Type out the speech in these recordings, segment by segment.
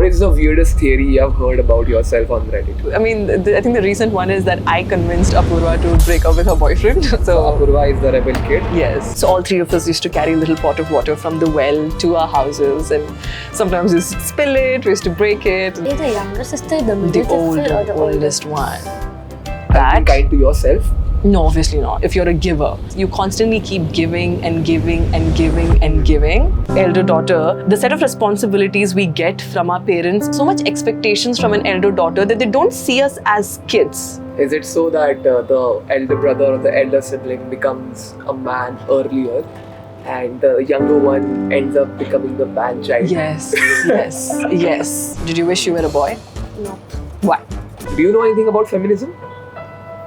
What is the weirdest theory you have heard about yourself on Reddit? I mean, I think the recent one is that I convinced Apurva to break up with her boyfriend. So Apurva is the rebel kid? Yes. So all three of us used to carry a little pot of water from the well to our houses, and sometimes we used to spill it, we used to break it. Is the younger sister, the middle sister, or the oldest one? Are you kind to yourself? No, obviously not. If you're a giver, you constantly keep giving and giving and giving and giving. Elder daughter, the set of responsibilities we get from our parents, so much expectations from an elder daughter that they don't see us as kids. Is it so that the elder brother or the elder sibling becomes a man earlier and the younger one ends up becoming the man child? Yes, yes, yes. Did you wish you were a boy? No. Why? Do you know anything about feminism?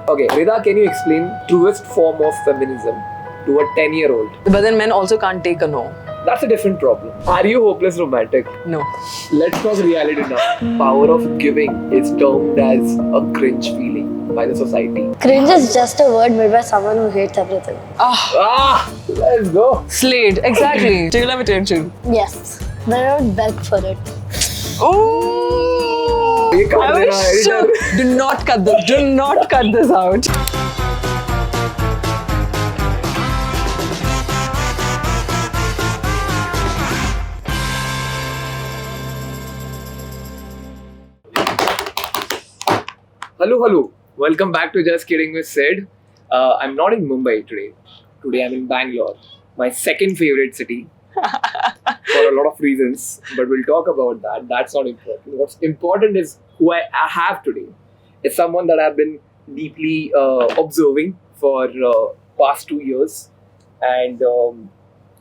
Okay, Rida, can you explain truest form of feminism to a 10-year-old? But then men also can't take a no. That's a different problem. Are you hopeless romantic? No. Let's talk reality now. Power of giving is termed as a cringe feeling by the society. Cringe is just a word made by someone who hates everything. Let's go. Slade, exactly. Till have attention. Yes. But I don't beg for it. Oh! You can't I was shook. Do not cut this. Do not cut this out. Hello. Welcome back to Just Kidding with Sid. I'm not in Mumbai today. Today I'm in Bangalore, my second favorite city. For a lot of reasons, but we'll talk about that. That's not important. What's important is who I have today. It's someone that I've been deeply observing for past 2 years, and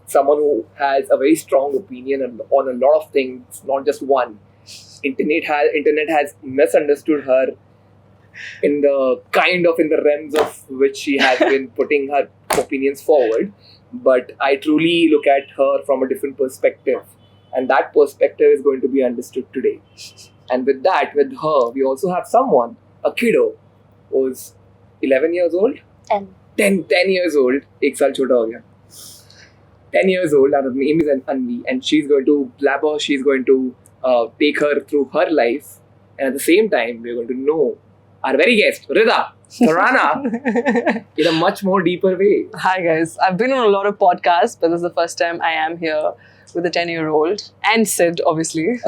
someone who has a very strong opinion on a lot of things, not just one. Internet has misunderstood her in the realms of which she has been putting her opinions forward. But I truly look at her from a different perspective, and that perspective is going to be understood today. And with her, we also have someone, a kiddo, who's 11 years old? 10 years old. Ek saal chota ho gaya. 10 years old, and her name is Anvi, and she's going to blabber, she's going to take her through her life, and at the same time, we're going to know our very guest, Rida Tharana, in a much more deeper way. Hi guys, I've been on a lot of podcasts, but this is the first time I am here with a 10-year-old and Sid, obviously.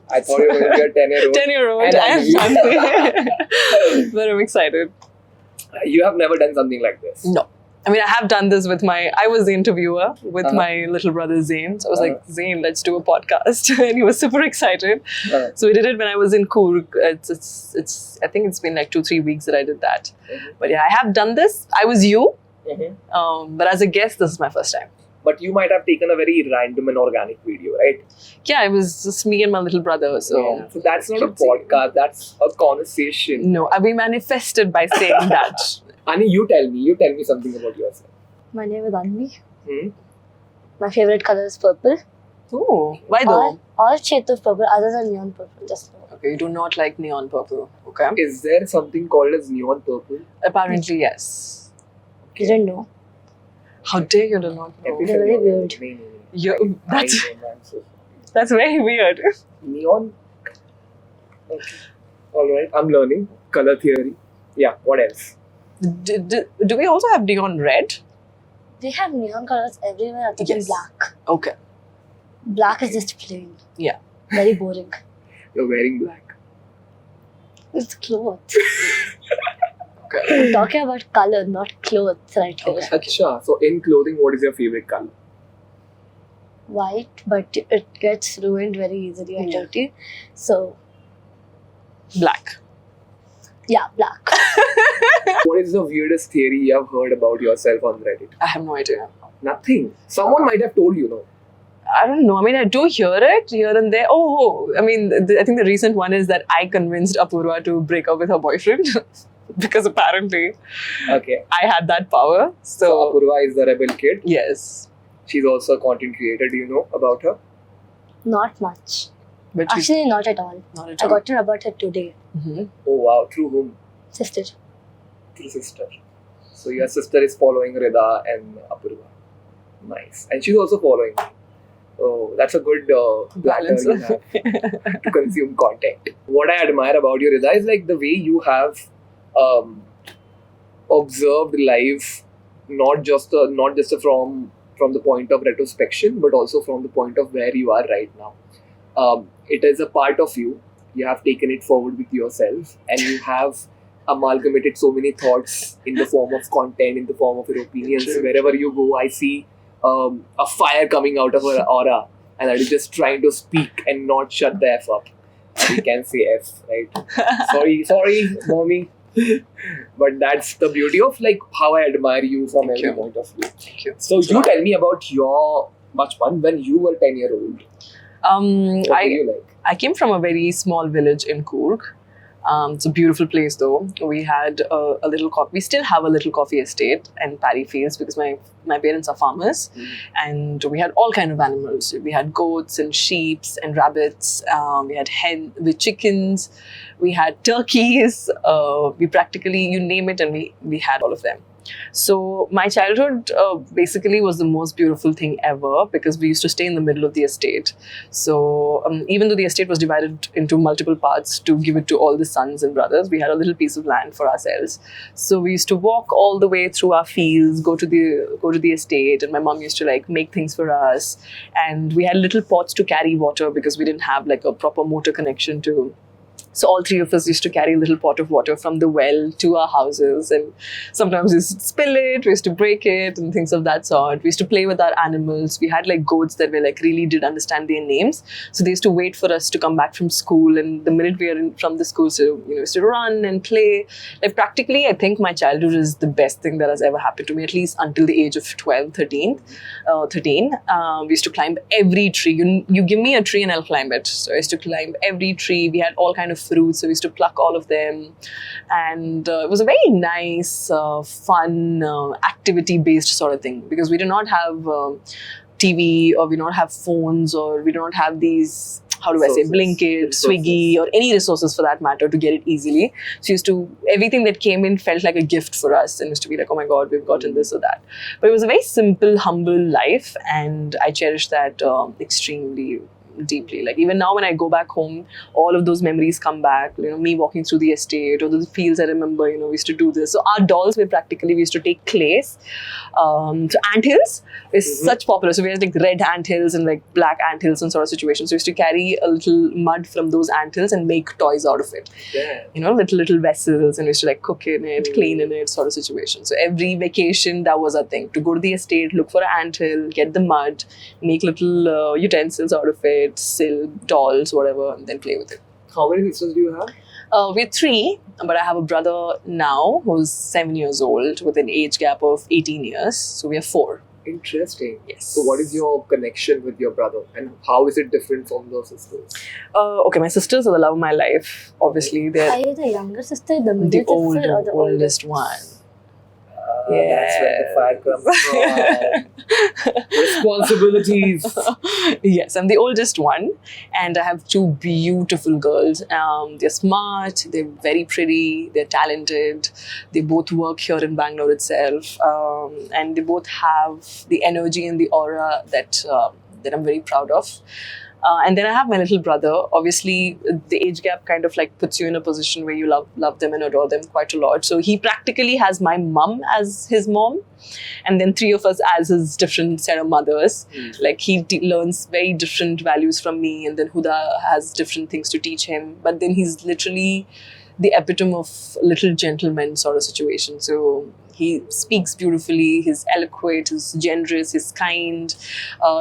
I thought you were going to be a 10-year-old. 10-year-old and Anvi. But I'm excited. You have never done something like this? No. I mean, I have done this I was the interviewer with my little brother Zain. So I was like, Zain, let's do a podcast. And he was super excited. So we did it when I was in Coorg. I think it's been like 2-3 weeks that I did that. But yeah, I have done this. I was you. But as a guest, this is my first time. But you might have taken a very random and organic video, right? Yeah, it was just me and my little brother. So that's not a podcast. That's a conversation. No, we manifested by saying that. Ani, you tell me something about yourself. My name is Anvi. My favorite color is purple. Oh, why though? All shades of purple other than neon purple. Just okay, you do not like neon purple. Okay. Is there something called as neon purple? Apparently, yes. You didn't know. How dare you do not know? They're very weird. That's very weird. Neon? Okay. Alright, I'm learning. Color theory. Yeah, what else? Do we also have neon red? They have neon colors everywhere other than black. Okay. Black is just plain. Yeah. Very boring. You're wearing black. It's clothes. Okay. I'm talking about color, not clothes right here. Okay. Achha, so in clothing, what is your favorite color? White, but it gets ruined very easily and dirty. So, Black. Yeah, black. What is the weirdest theory you have heard about yourself on Reddit? I have no idea. Nothing. Someone might have told you, no? I don't know. I mean, I do hear it here and there. I mean, I think the recent one is that I convinced Apurva to break up with her boyfriend. Because apparently I had that power. So Apurva is the rebel kid? Yes. She's also a content creator. Do you know about her? Not much. But actually, not at all. Not at all. I got to know about her today. Mm-hmm. Oh wow, through whom? Sister. Through sister. So your sister is following Rida and Apurva. Nice. And she's also following. Oh, that's a good platter Balance. you have to consume content. What I admire about you, Rida, is like the way you have um, observed life, not just from the point of retrospection, but also from the point of where you are right now. It is a part of you. You have taken it forward with yourself, and you have amalgamated so many thoughts in the form of content, in the form of your opinions. True. Wherever you go, I see a fire coming out of her aura, and that is just trying to speak and not shut the F up. We can say F, right? Sorry, mommy. But that's the beauty of like how I admire you from Thank every you. point of view. Thank you. So you tell me about your bachpan when you were 10-year-old. What were you like? I came from a very small village in Coorg. It's a beautiful place though. We had a little coffee. We still have a little coffee estate and paddy fields because my parents are farmers, and we had all kind of animals. We had goats and sheep and rabbits. We had with chickens. We had turkeys. We practically, you name it, and we had all of them. So my childhood basically was the most beautiful thing ever because we used to stay in the middle of the estate. So even though the estate was divided into multiple parts to give it to all the sons and brothers, we had a little piece of land for ourselves. So we used to walk all the way through our fields, go to the estate, and my mom used to like make things for us. And we had little pots to carry water because we didn't have like a proper motor connection to. So all three of us used to carry a little pot of water from the well to our houses, and sometimes we used to spill it, we used to break it, and things of that sort. We used to play with our animals. We had like goats that were like really did understand their names, so they used to wait for us to come back from school. And the minute we are from the school, so we used to run and play. Like practically, I think my childhood is the best thing that has ever happened to me, at least until the age of 12, 13. We used to climb every tree. You give me a tree and I'll climb it. So I used to climb every tree. We had all kind of fruits, so we used to pluck all of them, and it was a very nice, fun, activity-based sort of thing because we do not have TV, or we do not have phones, or we do not have these, how do I say, Blinkit, Swiggy, or any resources for that matter to get it easily. So everything that came in felt like a gift for us, and used to be like, oh my God, we've gotten this or that. But it was a very simple, humble life, and I cherish that extremely deeply. Like even now when I go back home, all of those memories come back, me walking through the estate or the fields. I remember, we used to do this. So our dolls we used to take clays. So anthills is such popular. So we had like red anthills and like black anthills and sort of situations. So we used to carry a little mud from those anthills and make toys out of it. Yeah. Little vessels, and we used to like cook in it, clean in it, sort of situation. So every vacation that was our thing, to go to the estate, look for an anthill, get the mud, make little utensils out of it, silk, dolls, whatever, and then play with it. How many sisters do you have? We're 3, but I have a brother now who's 7 years old with an age gap of 18 years. So we have 4. Interesting. Yes. So what is your connection with your brother, and how is it different from your sisters? Okay, my sisters are the love of my life. Obviously, Are they're you the younger sister, the middle sister, or the oldest one. That's where the fire comes from. Responsibilities. Yes, I'm the oldest one, and I have 2 beautiful girls. They're smart, they're very pretty, they're talented. They both work here in Bangalore itself, and they both have the energy and the aura that I'm very proud of. And then I have my little brother. Obviously, the age gap kind of like puts you in a position where you love them and adore them quite a lot. So he practically has my mum as his mom, and then 3 of us as his different set of mothers. Like he learns very different values from me, and then Huda has different things to teach him. But then he's literally the epitome of little gentleman sort of situation. So he speaks beautifully, he's eloquent, he's generous, he's kind,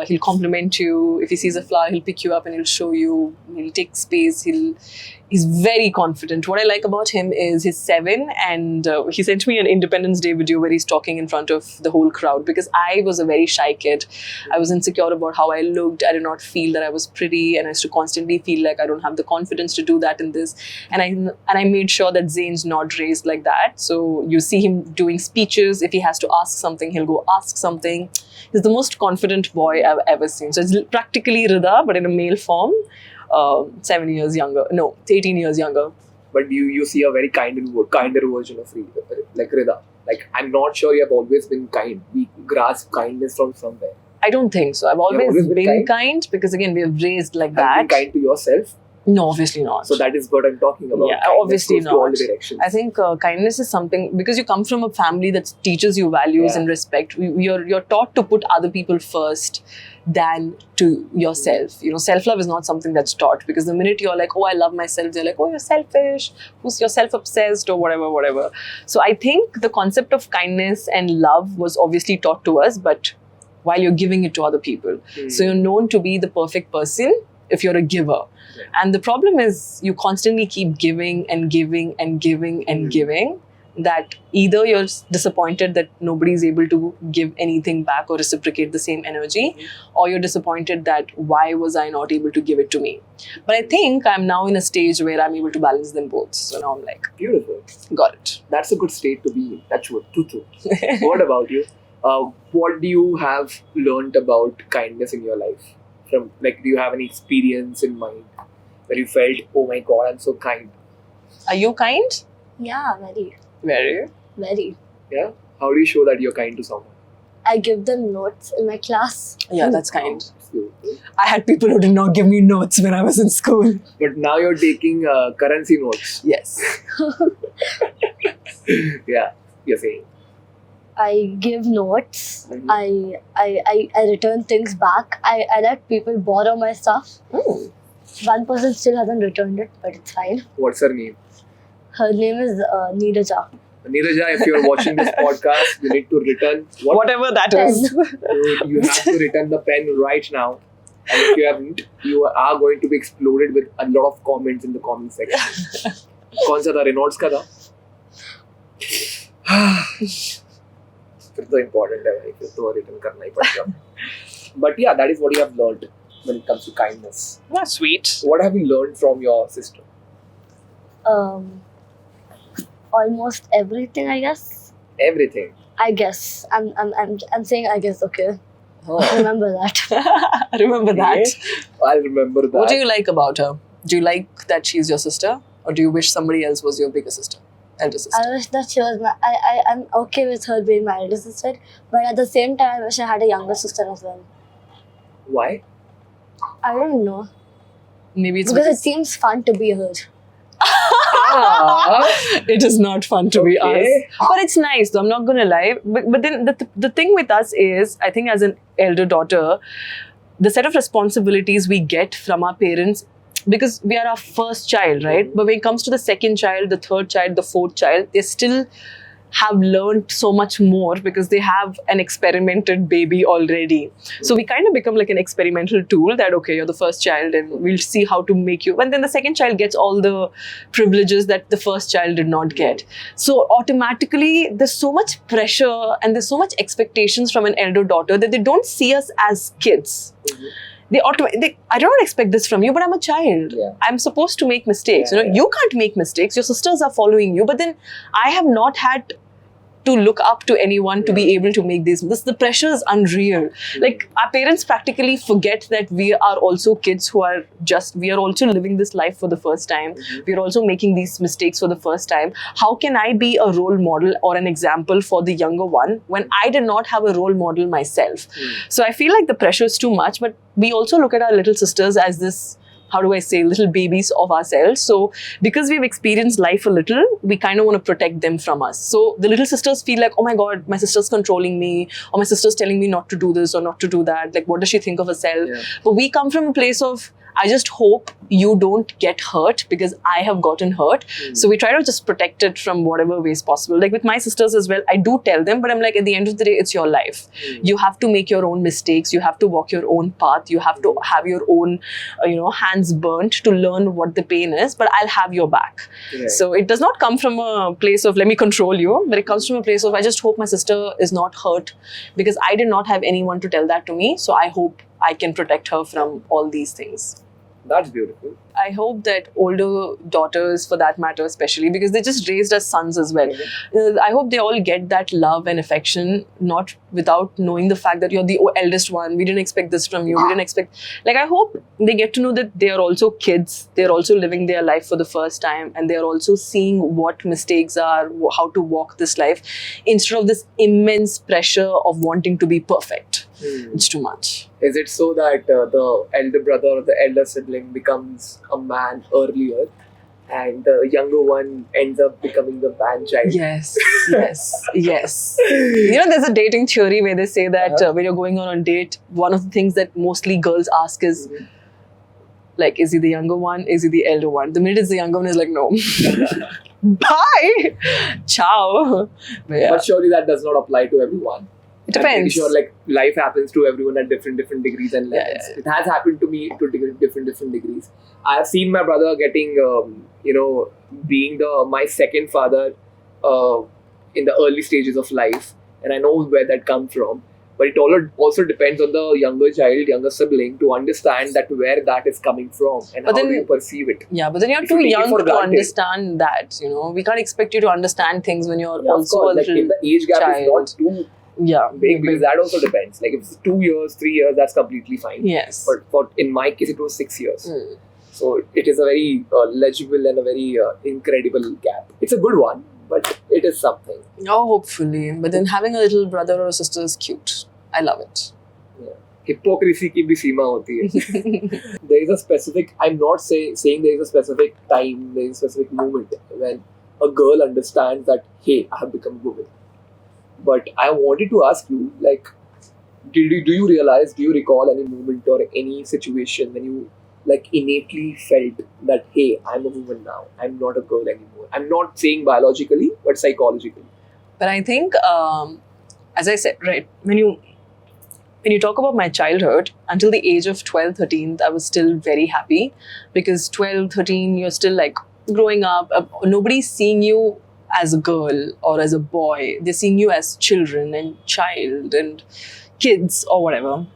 he'll compliment you. If he sees a flower, he'll pick you up and he'll show you, he'll take space, he's very confident. What I like about him is he's 7, and he sent me an Independence Day video where he's talking in front of the whole crowd, because I was a very shy kid. I was insecure about how I looked. I did not feel that I was pretty, and I used to constantly feel like I don't have the confidence to do that in this. And I made sure that Zayn's not raised like that. So you see him doing speeches. If he has to ask something, he'll go ask something. He's the most confident boy I've ever seen. So it's practically Rida, but in a male form. 7 years younger. No, 18 years younger. But you see a very kinder version of Rida, like Rida. Like, I'm not sure you have always been kind. We grasp kindness from somewhere. I don't think so. I've always, always been been kind because again, we have raised like Have that. been kind to yourself. No, obviously not. So that is what I'm talking about. Yeah, Kindness obviously goes to all not. directions. I think kindness is something, because you come from a family that teaches you values Yeah. and respect. You're taught to put other people first than to yourself. You know, self-love is not something that's taught, because the minute you're like, oh, I love myself, they're like, oh, you're selfish, you're self-obsessed or whatever. So I think the concept of kindness and love was obviously taught to us, but while you're giving it to other people. So you're known to be the perfect person if you're a giver. Yeah. And the problem is you constantly keep giving and giving and giving and giving, that either you're disappointed that nobody's able to give anything back or reciprocate the same energy, or you're disappointed that why was I not able to give it to me. But I think I'm now in a stage where I'm able to balance them both. So now I'm like, Beautiful. got it. That's a good state to be in. That's what. Tutu. What about you? What do you have learned about kindness in your life? From like, do you have any experience in mind where you felt, oh my god, I'm so kind? Are you kind? Yeah, very, Very. very. Yeah. How do you show that you're kind to someone? I give them notes in my class. Yeah, that's kind. It's beautiful. I had people who did not give me notes when I was in school. But now you're taking currency notes. Yes. Yeah. You're saying. I give notes. Mhm. I return things back. I let people borrow my stuff. One person still hasn't returned it, but it's fine. What's her name? Her name is Neeraja. Neeraja, if you're watching this podcast, you need to return what Whatever that Pen. is. you have to return the pen right now. And if you haven't, you are going to be exploded with a lot of comments in the comment section. कौन सा था Reynolds का था? फिर तो important है भाई, फिर तो return करना ही पड़ेगा. But yeah, that is what you have learned when it comes to kindness. That's sweet. What have you learned from your sister? Almost everything, I guess. Everything. I guess. I'm saying I guess. Okay. Oh. Remember that. Remember that. I'll remember that. What do you like about her? Do you like that she's your sister? Or do you wish somebody else was your bigger sister? Elder sister? I wish that she was my. I'm okay with her being my elder sister, but at the same time, I wish I had a younger sister as well. Why? I don't know, Maybe it's because it seems fun to be her. it is not fun to be Okay. us. But it's nice though, I'm not going to lie. But then the thing with us is, I think as an elder daughter, the set of responsibilities we get from our parents, because we are our first child, right? But when it comes to the second child, the third child, the fourth child, they still have learned so much more because they have an experimented baby already. So we kind of become like an experimental tool that, okay, you're the first child and we'll see how to make you. And then the second child gets all the privileges that the first child did not get. So automatically there's so much pressure and there's so much expectations from an elder daughter that they don't see us as kids. I don't expect this from you, but I'm a child. Yeah. I'm supposed to make mistakes. Yeah, You can't make mistakes. Your sisters are following you, but then I have not had to look up to anyone to be able to make these. The pressure is unreal. Like our parents practically forget that we are also kids who are we are also living this life for the first time. We are also making these mistakes for the first time. How can I be a role model or an example for the younger one when I did not have a role model myself? So I feel like the pressure is too much, but we also look at our little sisters as this, how do I say, little babies of ourselves. So because we've experienced life a little, we kind of want to protect them from us. So the little sisters feel like, oh my God, my sister's controlling me, or my sister's telling me not to do this or not to do that. Like, what does she think of herself? Yeah. But we come from a place of, I just hope you don't get hurt because I have gotten hurt. So we try to just protect it from whatever ways possible. Like with my sisters as well, I do tell them, but I'm like, at the end of the day, it's your life. You have to make your own mistakes. You have to walk your own path. You have to have your own, hands burnt to learn what the pain is, but I'll have your back. Right. So it does not come from a place of, let me control you, but it comes from a place of, I just hope my sister is not hurt because I did not have anyone to tell that to me. So I hope I can protect her from all these things. That's beautiful. I hope that older daughters, for that matter, especially because they just raised us sons as well. I hope they all get that love and affection, not without knowing the fact that you're the eldest one. We didn't expect this from you. We didn't expect. Like, I hope they get to know that they are also kids. They're also living their life for the first time, and they're also seeing what mistakes are, how to walk this life, instead of this immense pressure of wanting to be perfect. It's too much. Is it so that the elder brother or the elder sibling becomes a man earlier and the younger one ends up becoming the man child? Yes, yes. There's a dating theory where they say that when you're going on a date, one of the things that mostly girls ask is, like, is he the younger one? Is he the elder one? The minute it's the younger one, is like, no. Bye! Ciao! But surely that does not apply to everyone. It I'm pretty depends. sure like life happens to everyone at different degrees and levels. Yeah. It has happened to me to different degrees. I have seen my brother getting, being my second father in the early stages of life, and I know where that comes from. But it also depends on the younger sibling to understand that where that is coming from and But how then- do you perceive it. Yeah, but then you're If you too take it young for to granted. understand that, We can't expect you to understand things when you're Yeah, of also course, a like little if the age gap child. is not too Yeah. big, because that also depends. Like if it's 2 years, 3 years, that's completely fine. Yes. But in my case, it was 6 years. Mm. So it is a very legible and a very incredible gap. It's a good one, but it is something. Oh, hopefully. But then having a little brother or a sister is cute. I love it. Hypocrisy की भी सीमा होती है. There is a specific, I'm not saying there is a specific time, there is a specific moment when a girl understands that, hey, I have become a woman. But I wanted to ask you, like, do you recall any moment or any situation when you like innately felt that, hey, I'm a woman now, I'm not a girl anymore? I'm not saying biologically, but psychologically. But I think, as I said, right, when you talk about my childhood, until the age of 12, 13, I was still very happy, because 12, 13, you're still like growing up. Nobody's seeing you as a girl or as a boy. They're seeing you as children and child and kids or whatever.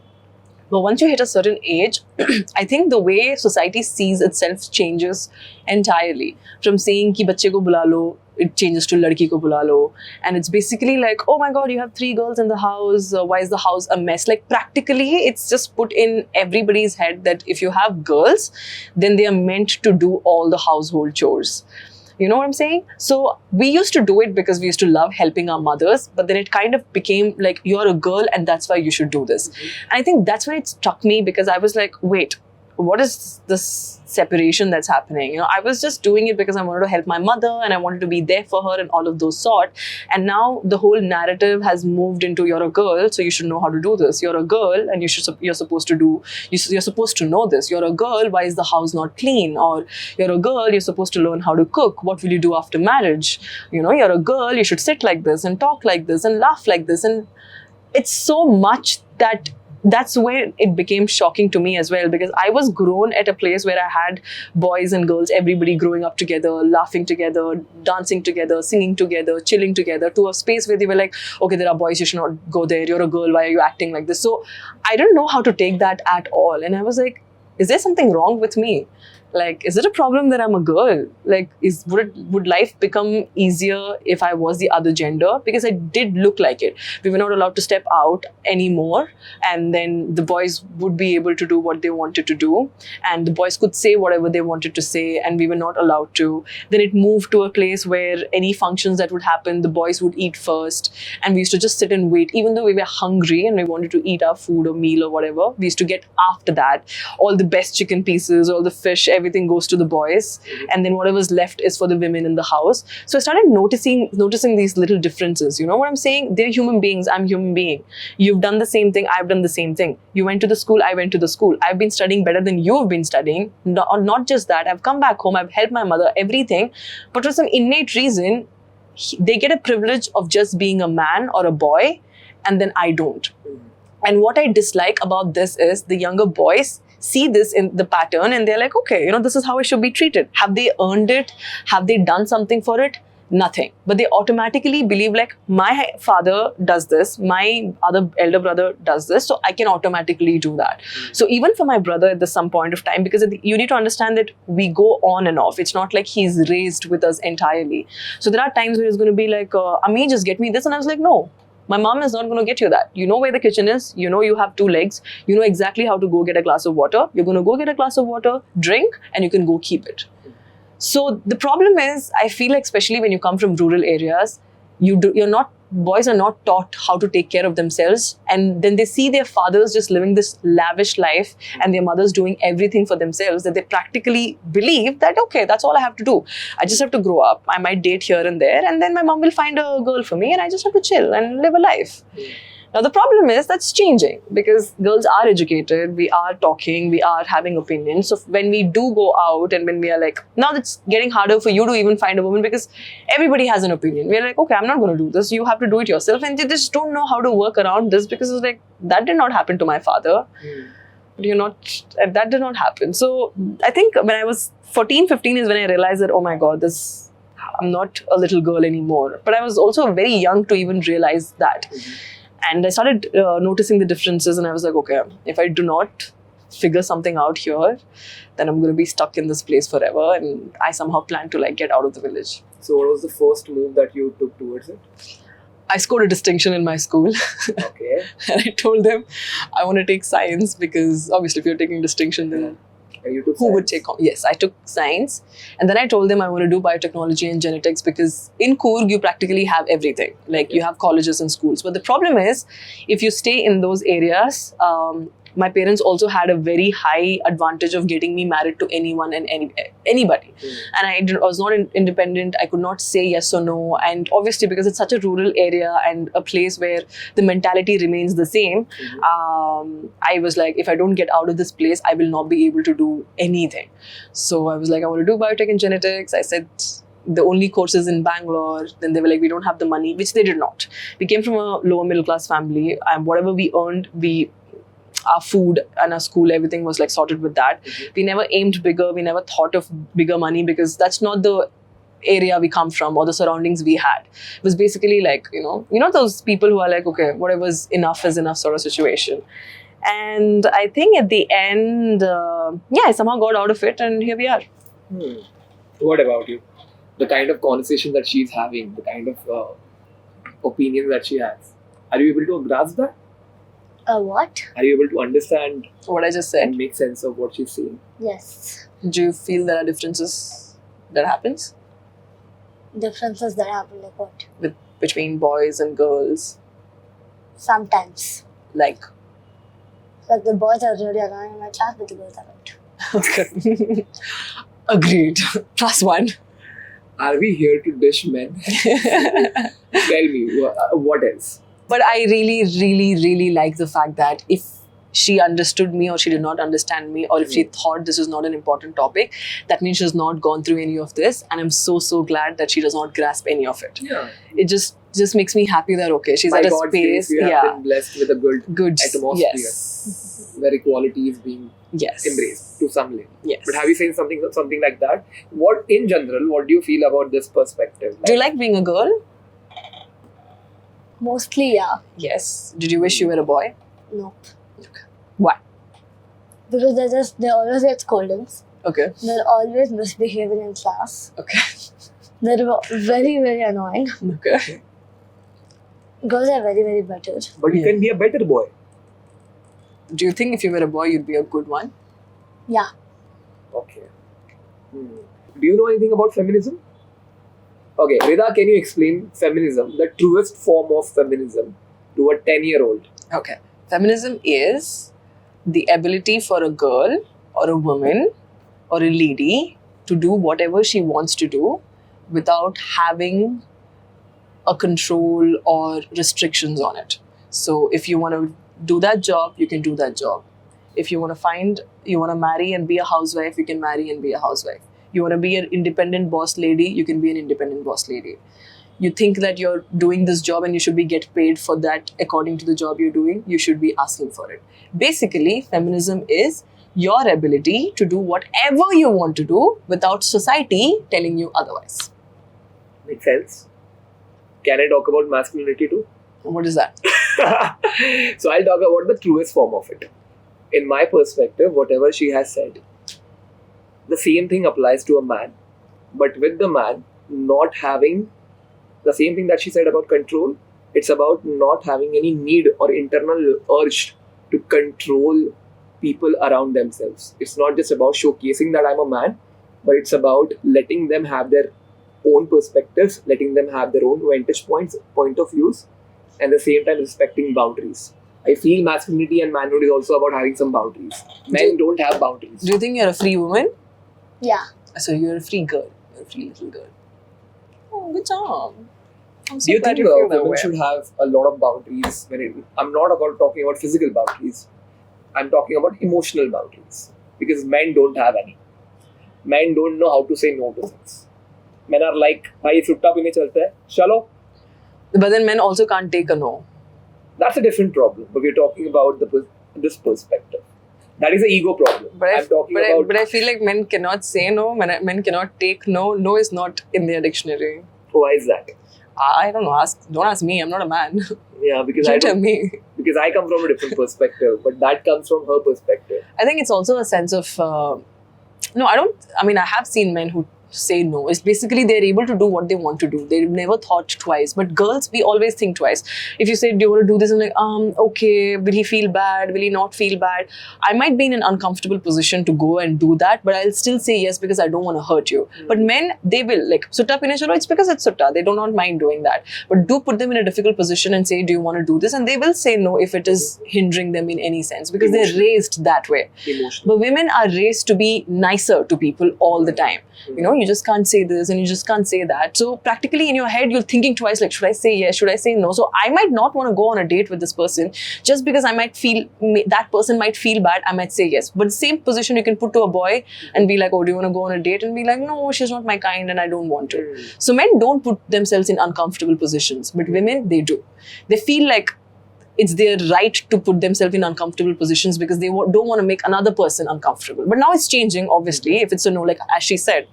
But once you hit a certain age, I think the way society sees itself changes entirely. From saying ki bachche ko bula lo, it changes to ladki ko bula lo. And it's basically like, oh my god, you have 3 girls in the house. Why is the house a mess? Like, practically, it's just put in everybody's head that if you have girls, then they are meant to do all the household chores. You know what I'm saying? So we used to do it because we used to love helping our mothers, but then it kind of became like, you're a girl and that's why you should do this. And I think that's when it struck me, because I was like, wait, what is this separation that's happening? I was just doing it because I wanted to help my mother and I wanted to be there for her and all of those sort. And now the whole narrative has moved into, you're a girl, so you should know how to do this. You're a girl and you're supposed to know this. You're a girl, why is the house not clean? Or you're a girl, you're supposed to learn how to cook. What will you do after marriage? You're a girl, you should sit like this and talk like this and laugh like this. And it's so much that's where it became shocking to me as well, because I was grown at a place where I had boys and girls, everybody growing up together, laughing together, dancing together, singing together, chilling together, to a space where they were like, okay, there are boys, you should not go there, you're a girl, why are you acting like this? So I didn't know how to take that at all. And I was like, is there something wrong with me? Like, is it a problem that I'm a girl? Like, would life become easier if I was the other gender? Because I did look like it. We were not allowed to step out anymore. And then the boys would be able to do what they wanted to do. And the boys could say whatever they wanted to say. And we were not allowed to. Then it moved to a place where any functions that would happen, the boys would eat first. And we used to just sit and wait. Even though we were hungry and we wanted to eat our food or meal or whatever, we used to get after that. All the best chicken pieces, all the fish, everything goes to the boys, and then whatever's left is for the women in the house. So I started noticing these little differences. You know what I'm saying? They're human beings, I'm a human being. You've done the same thing, I've done the same thing. You went to the school, I went to the school. I've been studying better than you've been studying. Not just that, I've come back home, I've helped my mother, everything. But for some innate reason, they get a privilege of just being a man or a boy, and then I don't. And what I dislike about this is the younger boys see this in the pattern and they're like, okay, this is how I should be treated. Have they earned it? Have they done something for it? Nothing. But they automatically believe like, my father does this, my other elder brother does this, so I can automatically do that. So even for my brother at some point of time, because you need to understand that we go on and off. It's not like he's raised with us entirely. So there are times where he's going to be like, Ami, just get me this. And I was like, no. My mom is not going to get you that. You know where the kitchen is. You know you have 2 legs. You know exactly how to go get a glass of water. You're going to go get a glass of water, drink, and you can go keep it. So the problem is, I feel like especially when you come from rural areas, boys are not taught how to take care of themselves, and then they see their fathers just living this lavish life and their mothers doing everything for themselves, that they practically believe that, okay, that's all I have to do. I just have to grow up. I might date here and there, and then my mom will find a girl for me and I just have to chill and live a life. Now, the problem is that's changing because girls are educated, we are talking, we are having opinions. So when we do go out and when we are like, now it's getting harder for you to even find a woman because everybody has an opinion. We're like, okay, I'm not going to do this. You have to do it yourself. And they just don't know how to work around this because it's like, that did not happen to my father. That did not happen. So I think when I was 14, 15 is when I realized that, oh my God, I'm not a little girl anymore. But I was also very young to even realize that. And I started noticing the differences and I was like, okay, if I do not figure something out here, then I'm going to be stuck in this place forever. And I somehow plan to like get out of the village. So what was the first move that you took towards it? I scored a distinction in my school. Okay. And I told them I want to take science because obviously if you're taking distinction, then you took who science? would take? Yes, I took science. And then I told them I want to do biotechnology and genetics because in Coorg, you practically have everything. Like you have colleges and schools. But the problem is, if you stay in those areas, my parents also had a very high advantage of getting me married to anyone and anybody. And I was not independent. I could not say yes or no. And obviously, because it's such a rural area and a place where the mentality remains the same, I was like, if I don't get out of this place, I will not be able to do anything. So I was like, I want to do biotech and genetics. I said, the only courses in Bangalore. Then they were like, we don't have the money, which they did not. We came from a lower middle class family, and whatever we earned, our food and our school, everything was like sorted with that. We never aimed bigger. We never thought of bigger money because that's not the area we come from or the surroundings we had. It was basically like, you know those people who are like, okay, whatever's enough is enough sort of situation. And I think at the end, I somehow got out of it and here we are. What about you? The kind of conversation that she's having, the kind of opinion that she has. Are you able to grasp that? What? Are you able to understand what I just said and make sense of what she's saying? Yes. Do you feel there are differences that happens? Differences that happen like what? Between boys and girls? Sometimes. Like the boys are really annoying in my class, but the girls are not. Okay. Agreed. +1. Are we here to dish men? Tell me, what else? But I really, really, really like the fact that if she understood me or she did not understand me, or if she thought this is not an important topic, that means she's not gone through any of this. And I'm so, so glad that she does not grasp any of it. Yeah. It just makes me happy that, okay, she's By at a God's space. grace, we have been blessed with a good atmosphere. Yes. Where equality is being embraced to some level. Yes. But have you seen something like that? What, in general, what do you feel about this perspective? Do you like being a girl? Mostly, yeah. Yes. Did you wish you were a boy? Nope. Okay. Why? Because they always get scoldings. Okay. They're always misbehaving in class. Okay. They're very, very annoying. Okay. Girls are very, very better. But you can be a better boy. Do you think if you were a boy, you'd be a good one? Yeah. Okay. Do you know anything about feminism? Okay, Rida, can you explain feminism, the truest form of feminism, to a 10-year-old? Okay. Feminism is the ability for a girl or a woman or a lady to do whatever she wants to do without having a control or restrictions on it. So if you want to do that job, you can do that job. If you want to marry and be a housewife, you can marry and be a housewife. You want to be an independent boss lady, you can be an independent boss lady. You think that you're doing this job and you should be get paid for that according to the job you're doing, you should be asking for it. Basically, feminism is your ability to do whatever you want to do without society telling you otherwise. Makes sense. Can I talk about masculinity too? What is that? So I'll talk about the truest form of it. In my perspective, whatever she has said, the same thing applies to a man. But with the man not having the same thing that she said about control, it's about not having any need or internal urge to control people around themselves. It's not just about showcasing that I'm a man, but it's about letting them have their own perspectives, letting them have their own vantage points, point of views, and at the same time respecting boundaries. I feel masculinity and manhood is also about having some boundaries. Men don't have boundaries. Do you think you're a free woman? Yeah. So you're a free girl. You're a free little girl. Oh, good job. I'm so Do you glad think you feel that women way. should have a lot of boundaries? I'm not about talking about physical boundaries. I'm talking about emotional boundaries. Because men don't have any. Men don't know how to say no to things. Men are like, bhai sutta pine chalte hai, chalo. But then men also can't take a no. That's a different problem. But we're talking about this perspective. That is an ego problem. But I'm I feel like men cannot say no. Men cannot take no. No is not in their dictionary. Why is that? I don't know. Don't ask me. I'm not a man. Yeah, because You tell me. because I come from a different perspective, but that comes from her perspective. I think it's also a sense of no. I have seen men who say no. It's basically they're able to do what they want to do. They've never thought twice. But girls, we always think twice. If you say, do you want to do this? I'm like, okay. Will he feel bad? Will he not feel bad? I might be in an uncomfortable position to go and do that, but I'll still say yes because I don't want to hurt you. But men, they will, like, sutta pine chalo, it's because it's sutta. They do not mind doing that. But do put them in a difficult position and say, do you want to do this? And they will say no if it is hindering them in any sense because they're raised that way. Emotional. But women are raised to be nicer to people all the time. You know, you just can't say this and you just can't say that. So practically in your head, you're thinking twice, like, should I say yes? Should I say no? So I might not want to go on a date with this person just because I might feel, that person might feel bad. I might say yes. But the same position you can put to a boy and be like, oh, do you want to go on a date? And be like, no, she's not my kind and I don't want to. So men don't put themselves in uncomfortable positions. But women, they do. They feel like it's their right to put themselves in uncomfortable positions because they don't want to make another person uncomfortable. But now it's changing, obviously, if it's a no, like as she said.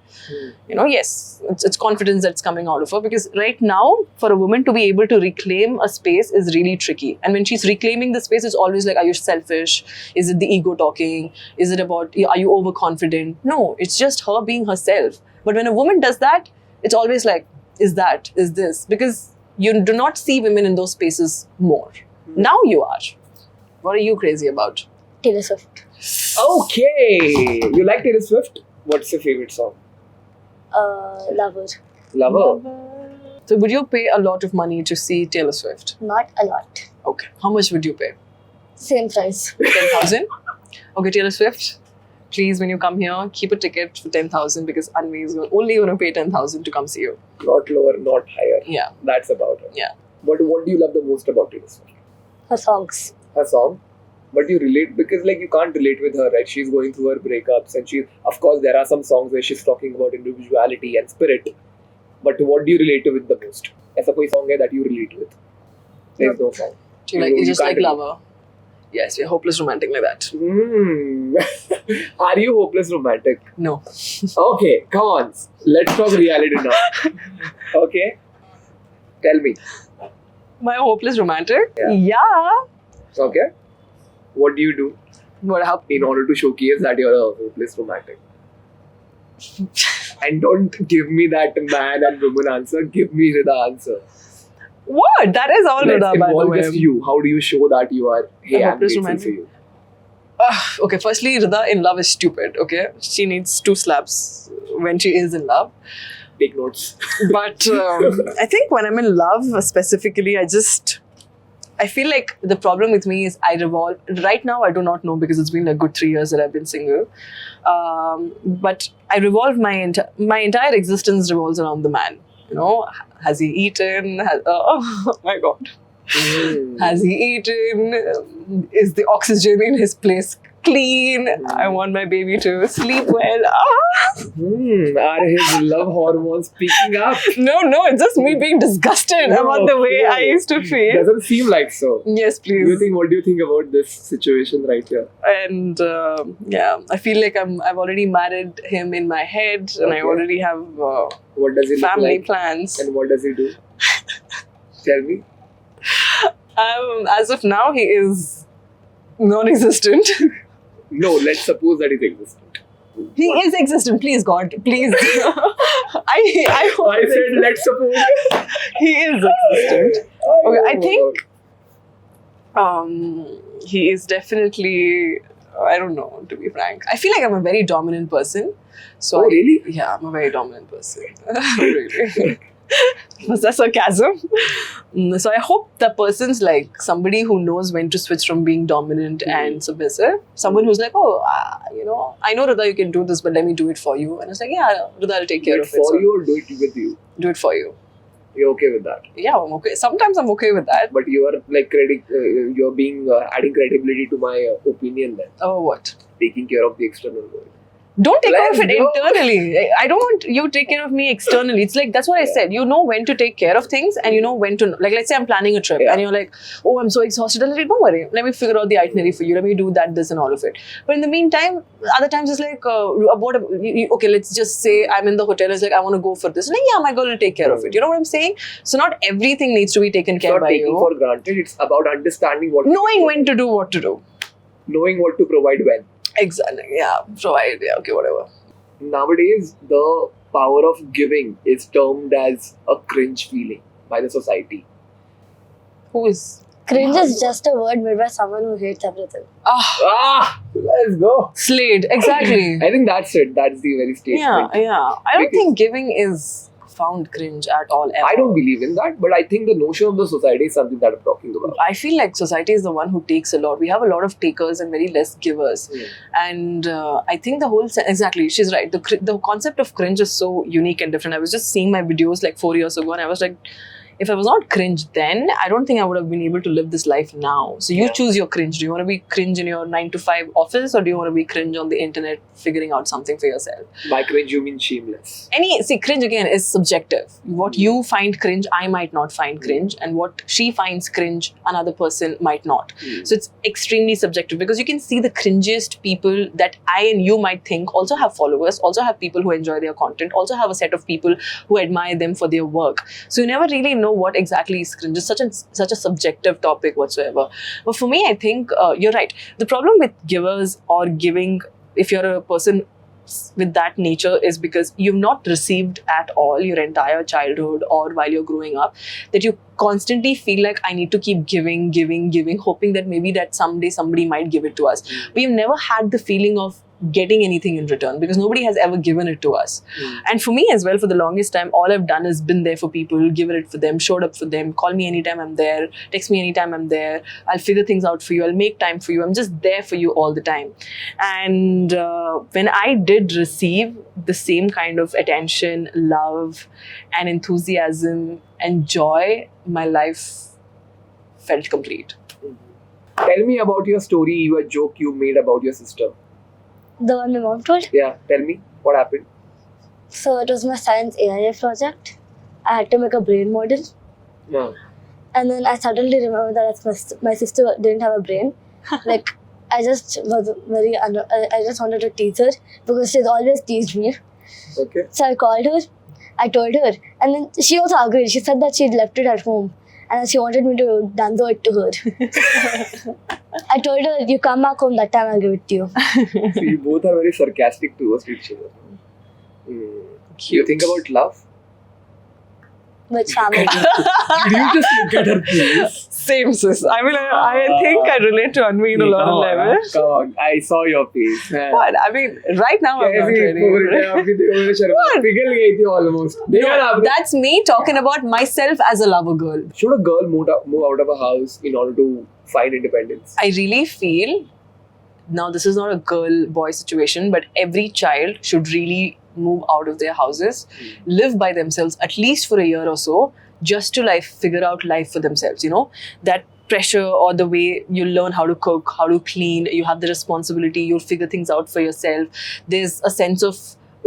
You know, yes, it's confidence that's coming out of her because right now, for a woman to be able to reclaim a space is really tricky. And when she's reclaiming the space, it's always like, are you selfish? Is it the ego talking? Is it about, are you overconfident? No, it's just her being herself. But when a woman does that, it's always like, is this? Because you do not see women in those spaces more. Now you are. What are you crazy about? Taylor Swift. Okay. You like Taylor Swift? What's your favorite song? Lover. Lover. So would you pay a lot of money to see Taylor Swift? Not a lot. Okay. How much would you pay? Same price. 10,000? Okay, Taylor Swift, please, when you come here, keep a ticket for 10,000 because Anvi is only going to pay 10,000 to come see you. Not lower, not higher. Yeah. That's about it. Yeah. But what do you love the most about Taylor Swift? Her songs. Her song? But you relate, because like you can't relate with her, right? She's going through her breakups and of course there are some songs where she's talking about individuality and spirit. But what do you relate to with the most? Aisa koi song hai that you relate with? There's no song. You just can't like relate. Lover. Yes, you're hopeless romantic like that. Are you hopeless romantic? No. Okay, come on. Let's talk reality now. Okay? Tell me. Am I hopeless romantic? Yeah. Okay? What do you do What happened? in order to showcase that you're a hopeless romantic? And don't give me that man and woman answer. Give me the answer. What? That is all Let's Rida, by the involve way. just you. How do you show that you are, hey, A I'm hopeless grateful romantic? for you? Okay, firstly, Rida in love is stupid, okay? She needs 2 slaps when she is in love. Take notes. But I think when I'm in love, specifically, I feel like the problem with me is I revolve. Right now, I do not know because it's been a good 3 years that I've been single. But I revolve my entire existence revolves around the man. You know, has he eaten? Oh my God. Has he eaten? Is the oxygen in his place clean. I want my baby to sleep well. Are his love hormones peaking up? No, it's just me being disgusted about the way I used to feel. Doesn't seem like so. Yes, please. What do you think about this situation right here? And I feel like I've already married him in my head, and I already have What does he look family like? plans. And what does he do? Tell me. As of now, he is non-existent. No, let's suppose that he's existent. He is existent. Please, God, please. I hope I said let's suppose. he is existent. Okay, I think he is definitely. I don't know, to be frank. I feel like I'm a very dominant person. So really? Yeah, I'm a very dominant person. Really. Was that sarcasm? So I hope the person's like somebody who knows when to switch from being dominant and submissive. Someone who's like, I know Rida, you can do this, but let me do it for you. And it's like, yeah, Rida, I'll take care of it. For you or do it with you? Do it for you. You're okay with that? Yeah, I'm okay. Sometimes I'm okay with that. But you are like you're being adding credibility to my opinion then. Oh, what? Taking care of the external world. Don't take care of Let's it go. internally. I don't want you to take care of me externally. It's like, that's what I said. You know when to take care of things and you know when to, like, let's say I'm planning a trip and you're like, oh, I'm so exhausted. I'm like, don't worry. Let me figure out the itinerary for you. Let me do that, this and all of it. But in the meantime, other times it's like, okay, let's just say I'm in the hotel. It's like, I want to go for this. Like, yeah, my girl will take care of it. You know what I'm saying? So not everything needs to be taken care by taking you. for granted. It's about understanding what. Knowing when to do what to do. Knowing what to provide when. Exactly. Yeah. Provide. Yeah. Okay. Whatever. Nowadays, the power of giving is termed as a cringe feeling by the society. Who is? Cringe is just a word made by someone who hates everything. Let's go. Slayed. Exactly. I think that's it. That's the very statement. Yeah. I don't think giving is found cringe at all ever. I don't believe in that, but I think the notion of the society is something that I'm talking about. I feel like society is the one who takes a lot. We have a lot of takers and very less givers. And I think the whole... Exactly, she's right. The concept of cringe is so unique and different. I was just seeing my videos like 4 years ago and I was like, if I was not cringe then, I don't think I would have been able to live this life now. So you choose your cringe. Do you want to be cringe in your 9-to-5 office or do you want to be cringe on the internet figuring out something for yourself? By cringe, you mean shameless. Cringe again is subjective. What you find cringe, I might not find cringe. And what she finds cringe, another person might not. So it's extremely subjective because you can see the cringiest people that I and you might think also have followers, also have people who enjoy their content, also have a set of people who admire them for their work. So you never really know what exactly is cringe. It's such a subjective topic whatsoever. But for me, I think you're right. The problem with givers or giving, if you're a person with that nature, is because you've not received at all your entire childhood or while you're growing up, that you constantly feel like I need to keep giving, hoping that maybe that someday somebody might give it to us. We've never had the feeling of getting anything in return because nobody has ever given it to us. And for me as well, for the longest time, all I've done is been there for people, given it for them, showed up for them, call me anytime I'm there, text me anytime I'm there, I'll figure things out for you, I'll make time for you, I'm just there for you all the time. And when I did receive the same kind of attention, love and enthusiasm and joy, my life felt complete. Tell me about your story, your joke you made about your sister. The one my mom told? Yeah, tell me what happened. So it was my science AI project. I had to make a brain model. Yeah. And then I suddenly remembered that my sister didn't have a brain. Like, I just was I just wanted to tease her because she's always teased me. Okay. So I called her, I told her, and then she also agreed. She said that she'd left it at home and she wanted me to danzo it to her. I told her, you come back home, that time I'll give it to you. So you both are very sarcastic towards each other. You think about love? Which family? Did you just look at her face? Same, sis. I mean, I think I relate to Anvi in a lot of levels. Come on, I saw your face. What? I mean, right now I'm not ready. What? Almost. No, that's me talking about myself as a lover girl. Should a girl move out of a house in order to find independence? I really feel, now this is not a girl-boy situation, but every child should really move out of their houses, live by themselves at least for a year or so, just to figure out life for themselves, you know, that pressure or the way you learn how to cook, how to clean, you have the responsibility, you'll figure things out for yourself. There's a sense of,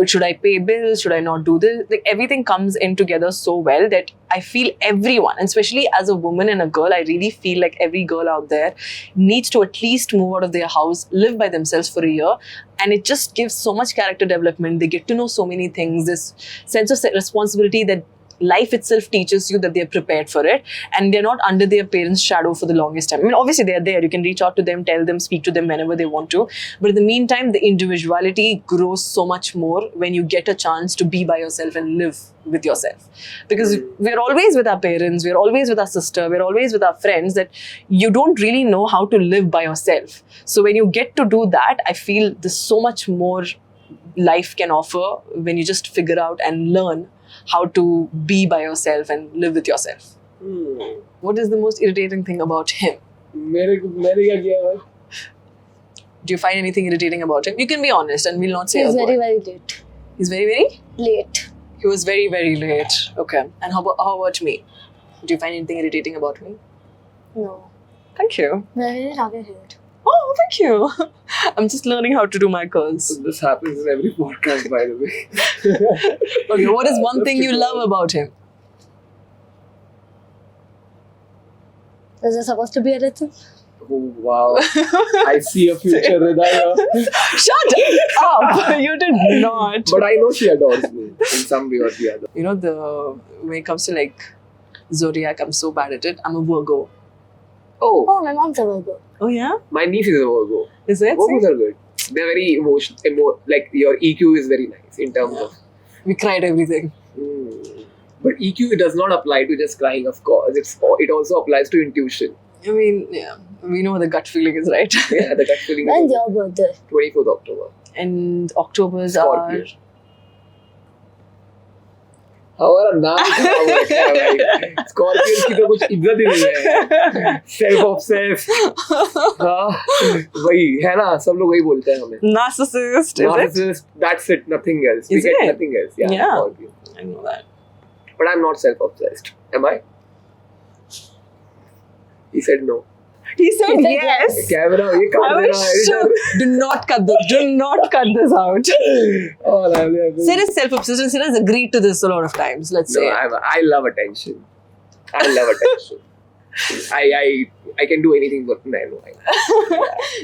should I pay bills? Should I not do this? Like everything comes in together so well that I feel everyone, and especially as a woman and a girl, I really feel like every girl out there needs to at least move out of their house, live by themselves for a year. And it just gives so much character development. They get to know so many things, this sense of responsibility that life itself teaches you, that they're prepared for it and they're not under their parents' shadow for the longest time. I mean, obviously they're there. You can reach out to them, tell them, speak to them whenever they want to. But in the meantime, the individuality grows so much more when you get a chance to be by yourself and live with yourself. Because we're always with our parents, we're always with our sister, we're always with our friends, that you don't really know how to live by yourself. So when you get to do that, I feel there's so much more life can offer when you just figure out and learn how to be by yourself and live with yourself. What is the most irritating thing about him? मेरे क्या किया भाई? Do you find anything irritating about him? You can be honest and we'll not say He's a very, word. very late. He's very, very? Late. He was very, very late. Okay. And how about me? Do you find anything irritating about me? No. Thank you. Very happy here. Oh, thank you. I'm just learning how to do my curls. So this happens in every podcast, by the way. Okay, what is one thing you love about him? Is there supposed to be anything? Oh wow! I see a future Rida here. Shut up! You did not. But I know she adores me in some way or the other. You know, when it comes to like zodiac, I'm so bad at it. I'm a Virgo. Oh, Oh, my mom's a Virgo. Oh yeah? my niece is a Virgo. Is it? Virgos are good. They're very emotional. Like your EQ is very nice in terms of. We cried everything. But EQ does not apply to just crying, of course. It also applies to intuition. I mean, yeah, we know what the gut feeling is, right? Yeah, the gut feeling. When's your birthday? 24th October. And October's Scorpio. are... हमारा नाम खराब हो रखा है भाई. Scorpions की तो कुछ इज्जत ही नहीं है. Self obsessed. हाँ, वही है ना. सब लोग वही बोलते हैं हमें. Narcissist, is it? Narcissist. That's it. Nothing else. We Is get it? nothing else. Yeah. Yeah. Scorpio. I know that. But I'm not self obsessed. Am I? He said no. He said He said yes. Camera, ये काट I देना was sure. Do not cut this. Do not cut this out. Oh, Sid is self-obsessed and Sid has agreed to this a lot of times. Let's no, say. I love attention. I love attention. I can do anything but no.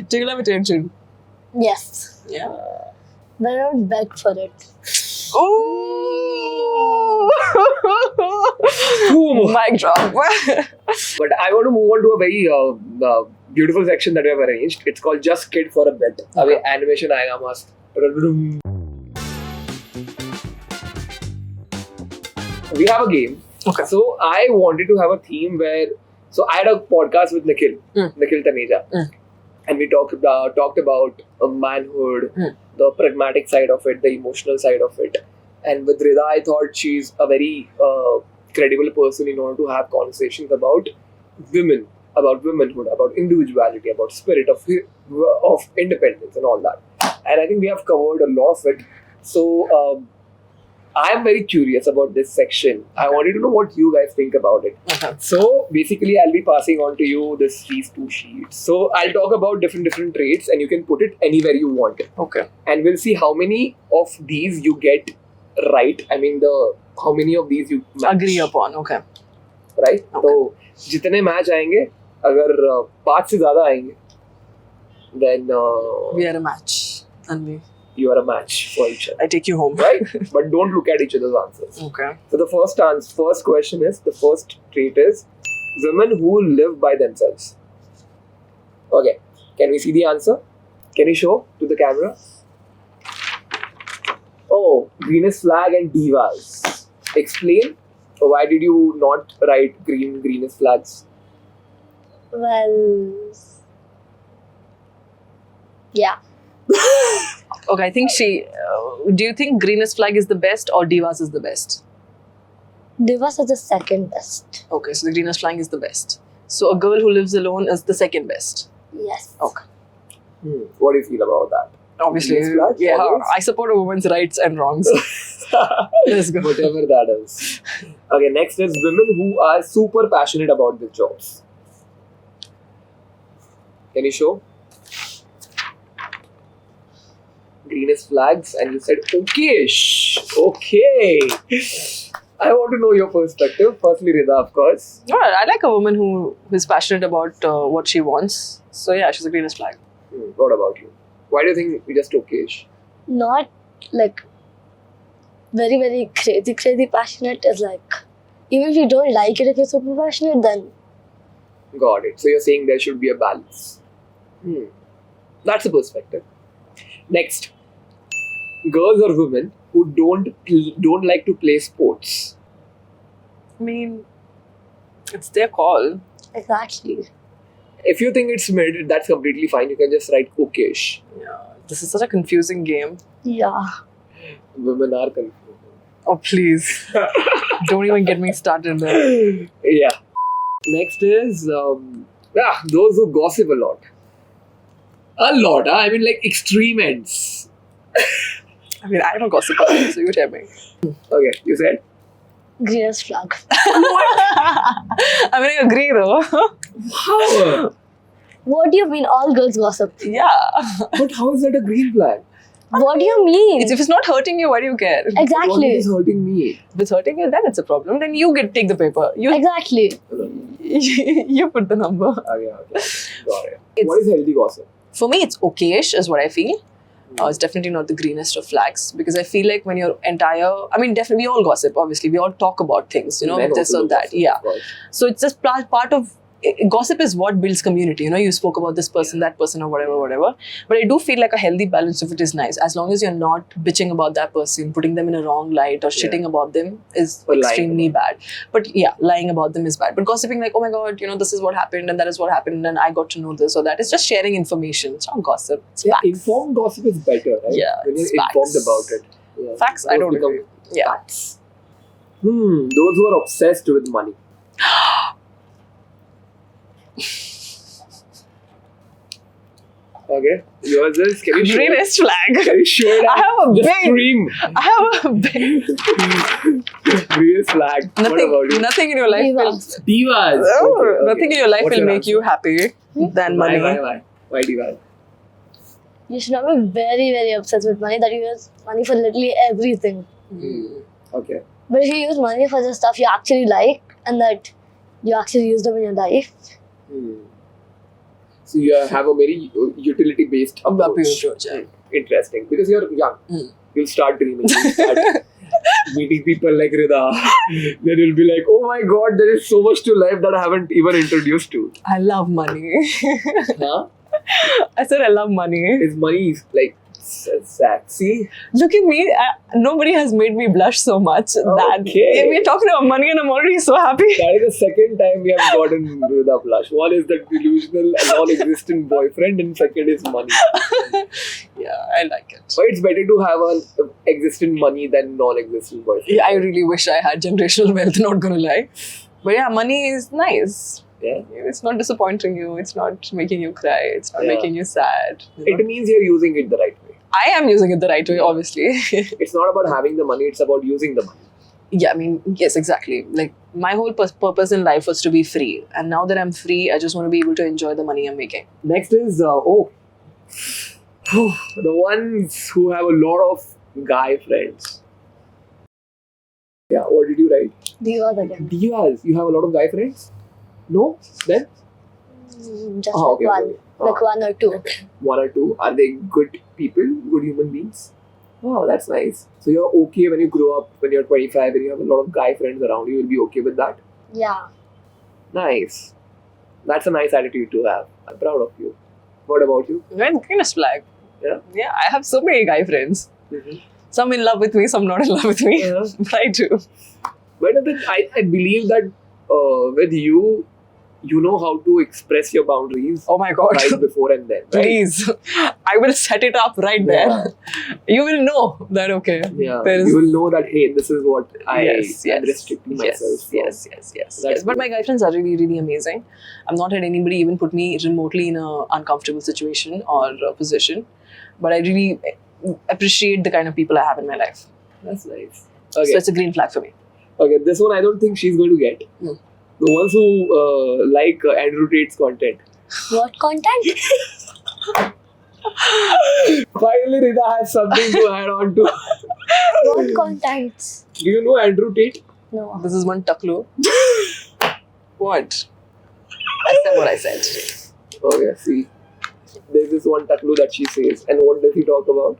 Do you love attention? Yes. Yeah. But I don't beg for it. Ooh! Boom. Mic drop. But I want to move on to a very beautiful section that we have arranged. It's called Just Kid for a Bit. अभी animation आएगा मस्त. We have a game. Okay. So I wanted to have a theme where. So I had a podcast with Nikhil Taneja, and we talked about manhood, the pragmatic side of it, the emotional side of it. And with Rida, I thought she's a very credible person in order to have conversations about women, about womanhood, about individuality, about spirit of independence and all that. And I think we have covered a lot of it. So I am very curious about this section. I wanted to know what you guys think about it. Okay. So basically, I'll be passing on to you these two sheets. So I'll talk about different traits, and you can put it anywhere you want it. Okay. And we'll see how many of these you get right. I mean, how many of these you match. Agree upon. Okay. Right? Okay. तो जितने match आएंगे, अगर 5 से ज़्यादा आएंगे, then We are a match. And you are a match for each other. I take you home. Right? But don't look at each other's answers. Okay. So the first question is, the first trait is women who live by themselves. Okay. Can we see the answer? Can you show to the camera? Oh, greenest flag and divas. Explain. Why did you not write greenest flags? Well, yeah. Okay, I think do you think greenest flag is the best or divas is the best? Divas is the second best. Okay, so the greenest flag is the best. So a girl who lives alone is the second best. Yes. Okay. What do you feel about that? Obviously, Greenest flag, yeah. always? I support a woman's rights and wrongs. Let's go. Whatever that is. Okay, next is women who are super passionate about their jobs. Can you show? Greenest flags, and you said okay-ish. Okay. I want to know your perspective. Firstly, Rida, of course. Well, I like a woman who is passionate about what she wants. So yeah, she's the greenest flag. What about you? Why do you think we just okay-ish? Not like very, very crazy passionate. Is like, even if you don't like it, if you're super passionate, then Got it. So you're saying there should be a balance. That's a perspective. Next, girls or women who don't like to play sports. I mean, it's their call. exactly. If you think it's mid, that's completely fine. You can just write okay-ish. Yeah, this is such a confusing game. Yeah. Women are confused. Oh please, don't even get me started there. Yeah. Next is those who gossip a lot. A lot, huh? I mean, like extreme ends. I mean, I'm a gossiper, so you tell me. Okay, you said? Greenest flag. I mean, I agree though. How? What do you mean all girls gossip? Yeah. But how is that a green flag? What do you mean? If it's not hurting you, why do you care? What Exactly. is hurting me? If it's hurting you, then it's a problem. Then you take the paper. You Exactly. you put the number. Okay. Got it. It's- What is healthy gossip? For me, it's okay-ish is what I feel. It's definitely not the greenest of flags because I feel like when your definitely we all gossip, obviously. We all talk about things, Men this also or do that. gossip, Yeah. of course. So it's just part of gossip is what builds community. You spoke about this person, that person, or whatever. But I do feel like a healthy balance of it is nice. As long as you're not bitching about that person, putting them in a wrong light, or shitting about them is Or lying extremely bad. But yeah, lying about them is bad. But gossiping like, oh my god, this is what happened and that is what happened and I got to know this or that. It's just sharing information. It's not gossip. It's Yeah, facts. informed gossip is better, right? Yeah, When you're it's informed facts. about it. Yeah. Facts, I Those don't become agree. Yeah. Facts. Those who are obsessed with money. Okay, yours is, can you show it? Greenest flag. Can you show it? I have a Just big- scream. I have a big Greenest flag. What about you? nothing in your life will Divas. Okay. nothing in your life What's will your make answer? you happy than money. Why divas? You should not be very, very obsessed with money that you use money for literally everything. Okay. But if you use money for the stuff you actually like and that you actually use them in your life, So you have a very utility-based approach. Interesting. Because you're young. You'll start dreaming. You'll start meeting people like Rida. Then you'll be like, oh my god, there is so much to life that I haven't even introduced to. I love money. Huh? I said I love money. His money is like sexy. Look at me. Nobody has made me blush so much. That Okay. we're talking about money and I'm already so happy. That is the second time we have gotten Rida blush. One is the delusional, non-existent boyfriend, and second is money. Yeah, I like it. But it's better to have an existent money than non-existent boyfriend. Yeah, I really wish I had generational wealth, not gonna lie. But yeah, money is nice. Yeah. It's not disappointing you. It's not making you cry. It's not Yeah. making you sad. It means you're using it the right way. I am using it the right way, obviously. It's not about having the money, it's about using the money. Yeah, I mean, yes, exactly. Like, my whole purpose in life was to be free. And now that I'm free, I just want to be able to enjoy the money I'm making. Next is, the ones who have a lot of guy friends. Yeah, what did you write? divas again. Divas. You have a lot of guy friends? No? Then? Just Oh, like okay, one. okay. Like one or two. One or two. Are they good people? Good human beings? Oh, that's nice. So you're okay when you grow up, when you're 25 and you have a lot of guy friends around you, you'll be okay with that? Yeah. Nice. That's a nice attitude to have. I'm proud of you. What about you? Greenest flag. Yeah? Yeah, I have so many guy friends. Mm-hmm. Some in love with me, some not in love with me. Yeah. But I do. But I believe that with you, you know how to express your boundaries Oh my god. right before and then. Right? Please. I will set it up right there. You will know that, okay. Yeah. There's- You will know that, hey, this is what I am restricting myself from. Yes. That's But good. my guy friends are really, really amazing. I've not had anybody even put me remotely in an uncomfortable situation or position. But I really appreciate the kind of people I have in my life. That's nice. So Okay. it's a green flag for me. Okay, this one I don't think she's going to get. Hmm. The ones who like Andrew Tate's content. What content? Finally, Rida has something to add on to. What contents? Do you know Andrew Tate? No. This is one taklu. What? I said what I said. Oh yeah, see. There's this one taklu that she says. And what does he talk about?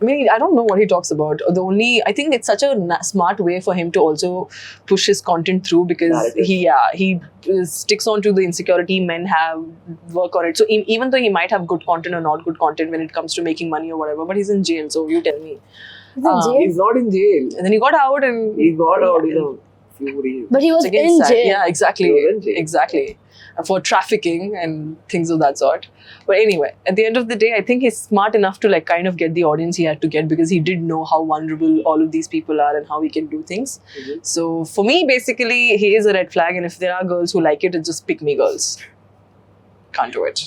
I mean, I don't know what he talks about. I think it's such a smart way for him to also push his content through because Narrative. he sticks on to the insecurity men have, work on it. So even though he might have good content or not good content when it comes to making money or whatever, but he's in jail. So you tell me. He's in jail? He's not in jail. And then he got out and He got out in a few days. But he was It's again in sad. jail. Yeah, exactly. He was in jail. Exactly. For trafficking and things of that sort. But anyway, at the end of the day, I think he's smart enough to like kind of get the audience he had to get because he did know how vulnerable all of these people are and how he can do things. Mhm. So for me, basically, he is a red flag. And if there are girls who like it, it's just pick me girls. Can't do it.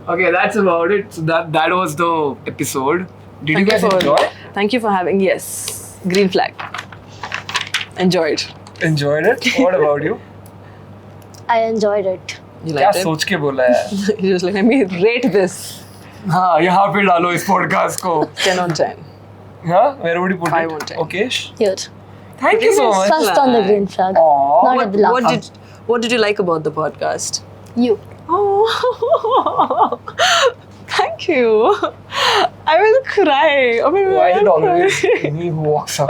Okay, that's about it. So that was the episode. Did you Thank guys you for- enjoy? Thank you for having, yes, green flag. Enjoyed. Enjoyed it? What about you? I enjoyed it. You क्या liked it? सोच के बोला है? You just like, let me rate this. हाँ, यहाँ पे डालो इस podcast को. 10 on 10. हाँ, where would you put 5 it? on 10. Okay. Here. Thank you so much. First on the green flag. Aww. Not at the last. What did you like about the podcast? You. Oh, thank you. I will cry. Oh my God, Why is it I'm always crying. me who walks up?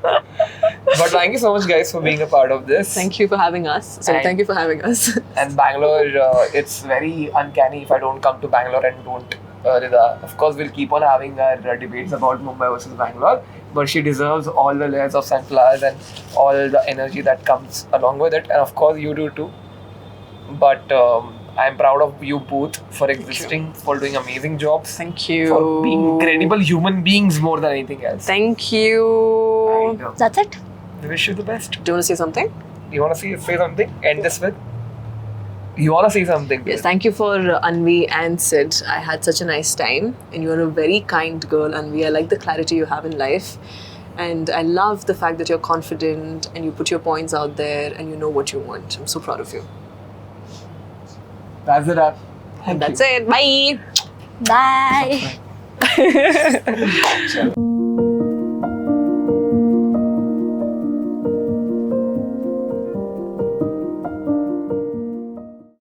But thank you so much, guys, for being a part of this. Thank you for having us. So And- thank you for having us. And Bangalore, it's very uncanny if I don't come to Bangalore and don't. Rida. Of course, we'll keep on having our debates about Mumbai versus Bangalore, but she deserves all the layers of sunflowers and all the energy that comes along with it. And of course, you do too. But I'm proud of you both for existing, for doing amazing jobs, Thank you. for being incredible human beings more than anything else. Thank you. And, That's it. we wish you the best. Do you want to say something? You want to say something? End this with? You want to say something? Yes, thank you for Anvi and Sid. I had such a nice time. And you're a very kind girl, Anvi. I like the clarity you have in life. And I love the fact that you're confident and you put your points out there and you know what you want. I'm so proud of you. That's it. And that's it. Bye. Bye. Sure.